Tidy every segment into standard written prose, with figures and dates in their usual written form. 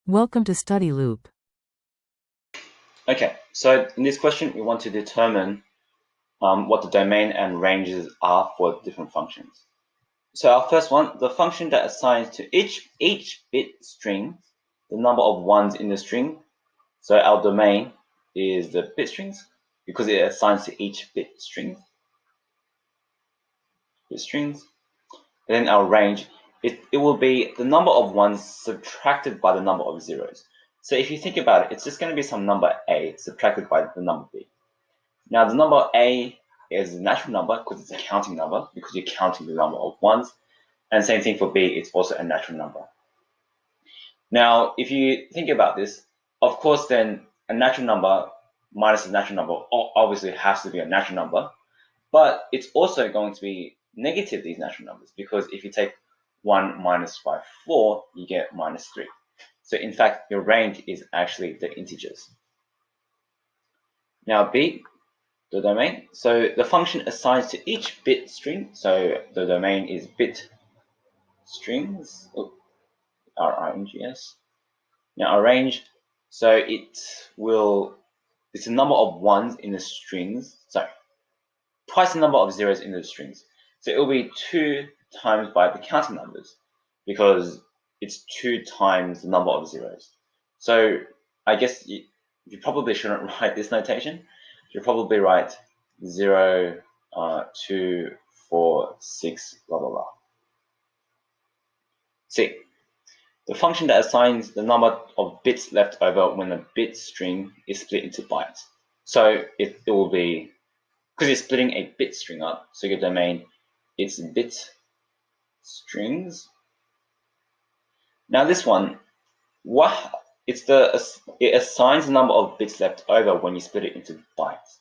Welcome to Study Loop. Okay, so in this question, we want to determine what the domain and ranges are for different functions. So our first one, the function that assigns to each bit string the number of ones in the string. So our domain is the bit strings because it assigns to each bit strings. And then our range, it will be the number of ones subtracted by the number of zeros. So if you think about it, it's just going to be some number a subtracted by the number b. Now, the number a is a natural number because it's a counting number because you're counting the number of ones. And same thing for b, it's also a natural number. Now, if you think about this, of course, then a natural number minus a natural number obviously has to be a natural number, but it's also going to be negative, these natural numbers, because if you take 1 minus 5, 4, you get minus 3. So in fact, your range is actually the integers. Now, b, the domain. So the function assigns to each bit string. So the domain is bit strings, RNGS. Now arrange. So it's a number of ones in the strings. Sorry, twice the number of zeros in the strings. So it will be 2 times by the counting numbers because it's 2 times the number of zeros. So I guess you probably shouldn't write this notation. You probably write 0, 2, 4, 6, blah, blah, blah. C. The function that assigns the number of bits left over when the bit string is split into bytes. So it will be, because you're splitting a bit string up, so your domain is bit strings. Now this one, it assigns the number of bits left over when you split it into bytes,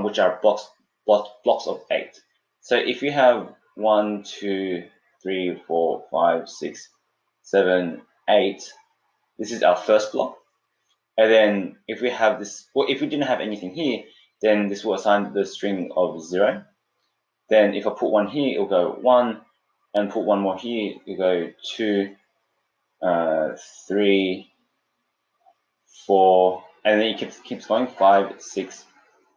which are blocks of 8. So if you have 1, 2, 3, 4, 5, 6, 7, 8, this is our first block. And then if we have this, or if we didn't have anything here, then this will assign the string of 0. Then if I put 1 here, it'll go 1, and put 1 more here, it'll go 2, 3, 4, and then it keeps going 5, 6,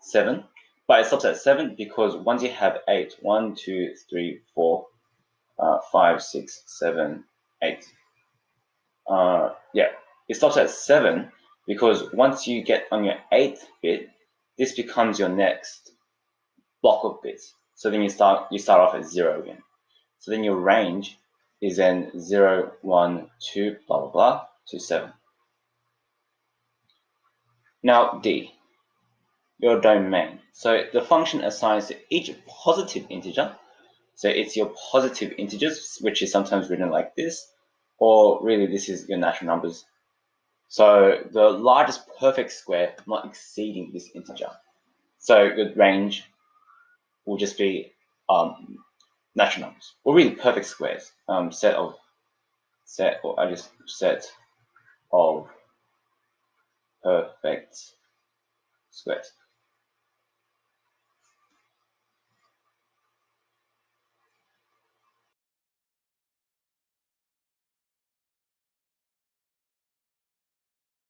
7. But it stops at 7 because once you have 8, 1, 2, 3, 4, 5, 6, 7, 8. Yeah, it stops at 7 because once you get on your 8th bit, this becomes your next block of bits. So then you start off at 0 again. So then your range is then 0, 1, 2, blah, blah, blah, to 7. Now D, your domain. So the function assigns to each positive integer. So it's your positive integers, which is sometimes written like this, or really this is your natural numbers. So the largest perfect square not exceeding this integer. So the range will just be natural numbers, or really perfect squares. Set of perfect squares.